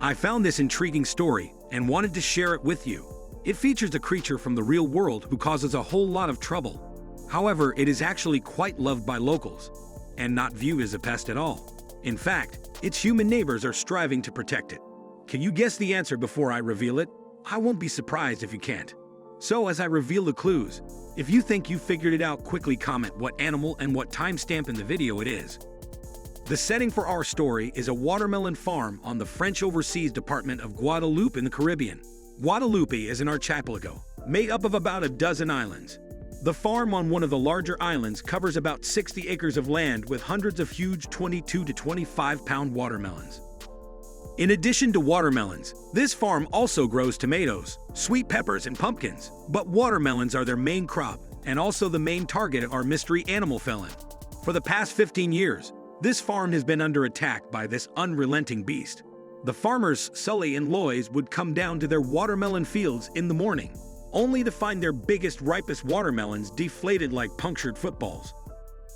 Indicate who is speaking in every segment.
Speaker 1: I found this intriguing story and wanted to share it with you. It features a creature from the real world who causes a whole lot of trouble. However, it is actually quite loved by locals and not viewed as a pest at all. In fact, its human neighbors are striving to protect it. Can you guess the answer before I reveal it? I won't be surprised if you can't. So as I reveal the clues, if you think you figured it out, quickly comment what animal and what timestamp in the video it is. The setting for our story is a watermelon farm on the French overseas department of Guadeloupe in the Caribbean. Guadeloupe is an archipelago made up of about a dozen islands. The farm on one of the larger islands covers about 60 acres of land with hundreds of huge 22 to 25-pound watermelons. In addition to watermelons, this farm also grows tomatoes, sweet peppers, and pumpkins. But watermelons are their main crop, and also the main target of our mystery animal felon. For the past 15 years, this farm has been under attack by this unrelenting beast. The farmers, Sully and Lois, would come down to their watermelon fields in the morning, only to find their biggest, ripest watermelons deflated like punctured footballs.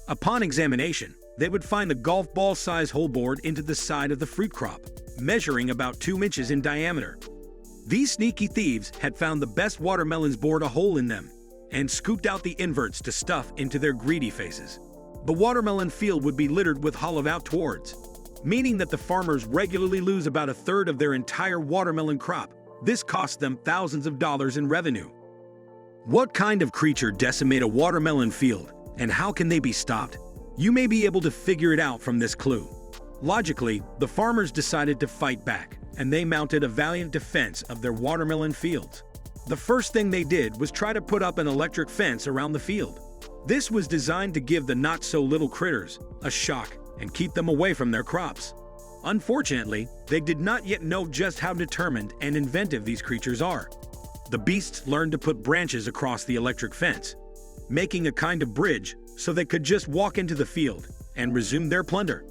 Speaker 1: Upon examination, they would find a golf ball-sized hole bored into the side of the fruit crop, measuring about 2 inches in diameter. These sneaky thieves had found the best watermelons, bored a hole in them, and scooped out the inverts to stuff into their greedy faces. The watermelon field would be littered with hollowed-out gourds, meaning that the farmers regularly lose about a third of their entire watermelon crop. This cost them thousands of dollars in revenue. What kind of creature decimates a watermelon field, and how can they be stopped? You may be able to figure it out from this clue. Logically, the farmers decided to fight back, and they mounted a valiant defense of their watermelon fields. The first thing they did was try to put up an electric fence around the field. This was designed to give the not-so-little critters a shock and keep them away from their crops. Unfortunately, they did not yet know just how determined and inventive these creatures are. The beasts learned to put branches across the electric fence, making a kind of bridge so they could just walk into the field and resume their plunder.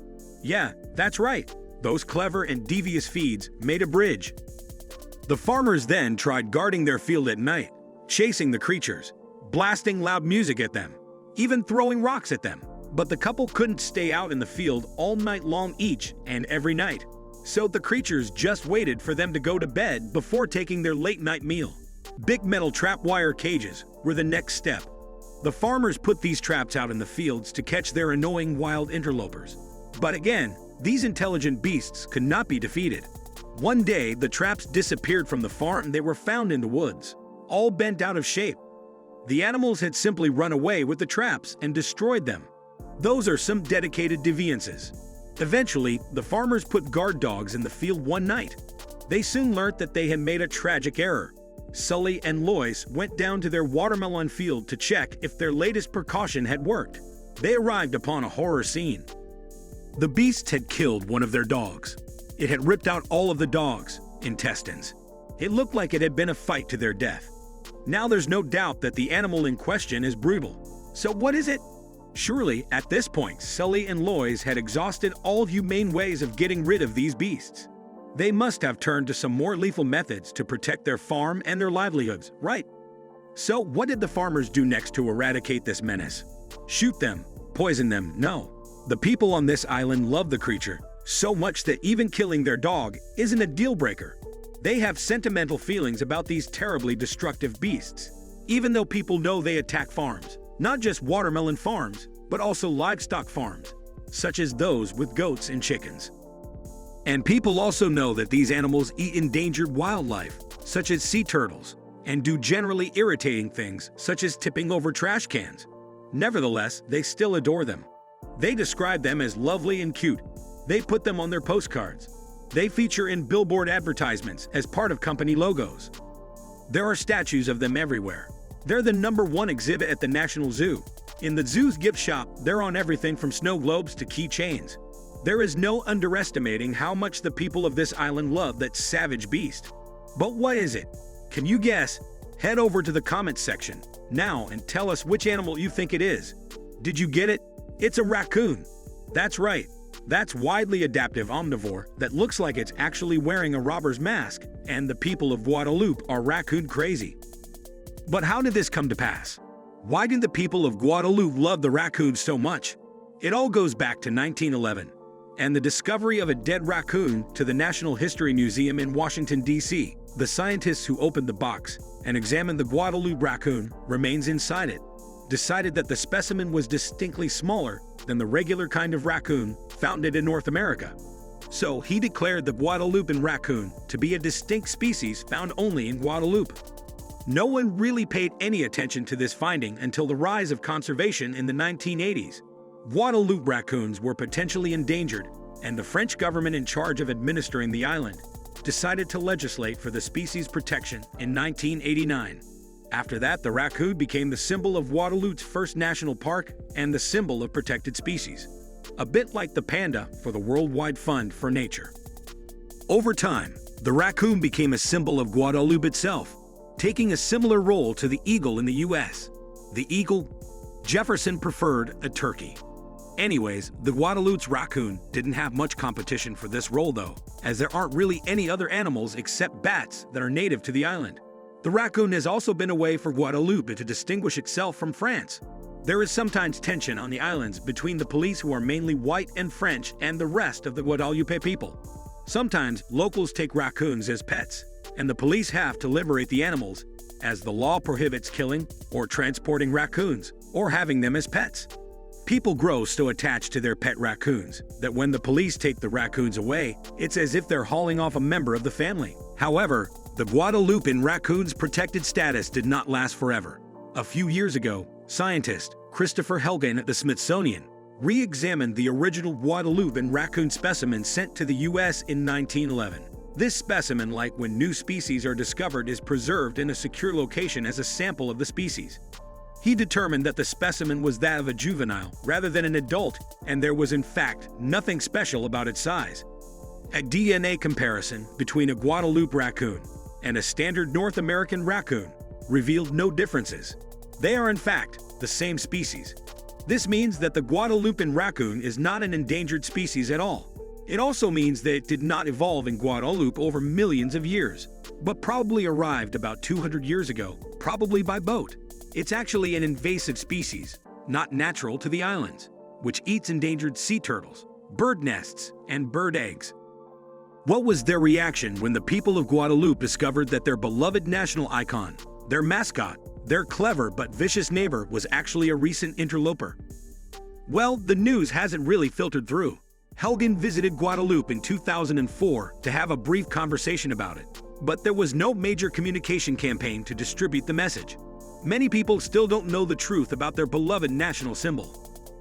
Speaker 1: Yeah, that's right. Those clever and devious feeds made a bridge. The farmers then tried guarding their field at night, chasing the creatures, blasting loud music at them, even throwing rocks at them. But the couple couldn't stay out in the field all night long each and every night. So the creatures just waited for them to go to bed before taking their late-night meal. Big metal trap wire cages were the next step. The farmers put these traps out in the fields to catch their annoying wild interlopers. But again, these intelligent beasts could not be defeated. One day, the traps disappeared from the farm. They were found in the woods, all bent out of shape. The animals had simply run away with the traps and destroyed them. Those are some dedicated deviances. Eventually, the farmers put guard dogs in the field one night. They soon learned that they had made a tragic error. Sully and Lois went down to their watermelon field to check if their latest precaution had worked. They arrived upon a horror scene. The beasts had killed one of their dogs. It had ripped out all of the dog's intestines. It looked like it had been a fight to their death. Now there's no doubt that the animal in question is brutal. So what is it? Surely, at this point, Sully and Lois had exhausted all humane ways of getting rid of these beasts. They must have turned to some more lethal methods to protect their farm and their livelihoods, right? So what did the farmers do next to eradicate this menace? Shoot them? Poison them? No. The people on this island love the creature so much that even killing their dog isn't a deal breaker. They have sentimental feelings about these terribly destructive beasts, even though people know they attack farms. Not just watermelon farms, but also livestock farms, such as those with goats and chickens. And people also know that these animals eat endangered wildlife, such as sea turtles, and do generally irritating things, such as tipping over trash cans. Nevertheless, they still adore them. They describe them as lovely and cute. They put them on their postcards. They feature in billboard advertisements as part of company logos. There are statues of them everywhere. They're the #1 exhibit at the National Zoo. In the zoo's gift shop, they're on everything from snow globes to keychains. There is no underestimating how much the people of this island love that savage beast. But what is it? Can you guess? Head over to the comments section now and tell us which animal you think it is. Did you get it? It's a raccoon. That's right. That's widely adaptive omnivore that looks like it's actually wearing a robber's mask, and the people of Guadeloupe are raccoon crazy. But how did this come to pass? Why did the people of Guadeloupe love the raccoons so much? It all goes back to 1911. and the discovery of a dead raccoon to the National History Museum in Washington, D.C. The scientists who opened the box and examined the Guadalupe raccoon remains inside it decided that the specimen was distinctly smaller than the regular kind of raccoon found in North America. So he declared the Guadalupan raccoon to be a distinct species found only in Guadeloupe. No one really paid any attention to this finding until the rise of conservation in the 1980s. Guadeloupe raccoons were potentially endangered, and the French government in charge of administering the island decided to legislate for the species protection in 1989. After that, the raccoon became the symbol of Guadeloupe's first national park and the symbol of protected species, a bit like the panda for the Worldwide Fund for Nature. Over time, the raccoon became a symbol of Guadeloupe itself, taking a similar role to the eagle in the US. The eagle, Jefferson preferred a turkey. Anyways, the Guadeloupe's raccoon didn't have much competition for this role though, as there aren't really any other animals except bats that are native to the island. The raccoon has also been a way for Guadeloupe to distinguish itself from France. There is sometimes tension on the islands between the police, who are mainly white and French, and the rest of the Guadeloupe people. Sometimes locals take raccoons as pets, and the police have to liberate the animals, as the law prohibits killing or transporting raccoons or having them as pets. People grow so attached to their pet raccoons that when the police take the raccoons away, it's as if they're hauling off a member of the family. However, the Guadeloupan raccoon's protected status did not last forever. A few years ago, scientist Christopher Helgen at the Smithsonian re-examined the original Guadeloupan raccoon specimen sent to the US in 1911. This specimen, like when new species are discovered, is preserved in a secure location as a sample of the species. He determined that the specimen was that of a juvenile rather than an adult, and there was in fact nothing special about its size. A DNA comparison between a Guadeloupe raccoon and a standard North American raccoon revealed no differences. They are in fact the same species. This means that the Guadeloupan raccoon is not an endangered species at all. It also means that it did not evolve in Guadeloupe over millions of years, but probably arrived about 200 years ago, probably by boat. It's actually an invasive species, not natural to the islands, which eats endangered sea turtles, bird nests, and bird eggs. What was their reaction when the people of Guadeloupe discovered that their beloved national icon, their mascot, their clever but vicious neighbor, was actually a recent interloper? Well, the news hasn't really filtered through. Helgen visited Guadeloupe in 2004 to have a brief conversation about it, but there was no major communication campaign to distribute the message. Many people still don't know the truth about their beloved national symbol,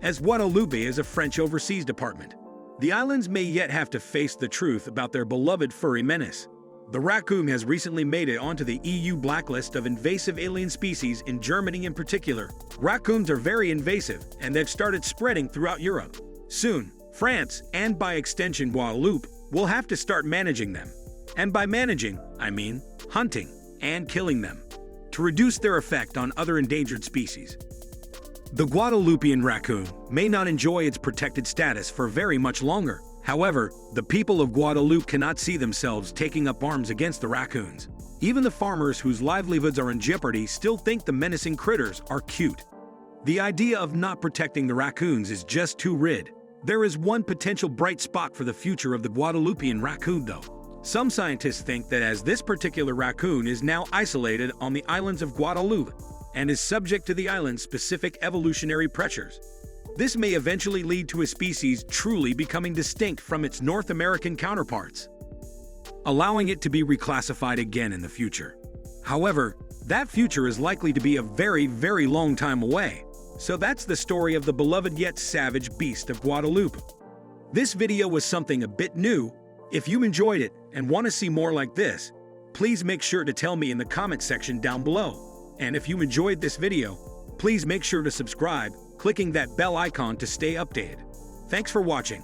Speaker 1: as Guadeloupe is a French overseas department. The islands may yet have to face the truth about their beloved furry menace. The raccoon has recently made it onto the EU blacklist of invasive alien species in Germany in particular. Raccoons are very invasive, and they've started spreading throughout Europe. Soon, France, and by extension Guadeloupe, will have to start managing them. And by managing, I mean hunting and killing them, to reduce their effect on other endangered species. The Guadeloupean raccoon may not enjoy its protected status for very much longer. However, the people of Guadeloupe cannot see themselves taking up arms against the raccoons. Even the farmers whose livelihoods are in jeopardy still think the menacing critters are cute. The idea of not protecting the raccoons is just too rid. There is one potential bright spot for the future of the Guadeloupean raccoon though. Some scientists think that as this particular raccoon is now isolated on the islands of Guadeloupe and is subject to the island's specific evolutionary pressures, this may eventually lead to a species truly becoming distinct from its North American counterparts, allowing it to be reclassified again in the future. However, that future is likely to be a very, very long time away. So that's the story of the beloved yet savage beast of Guadeloupe. This video was something a bit new. If you enjoyed it and want to see more like this, please make sure to tell me in the comment section down below. And if you enjoyed this video, please make sure to subscribe, clicking that bell icon to stay updated. Thanks for watching.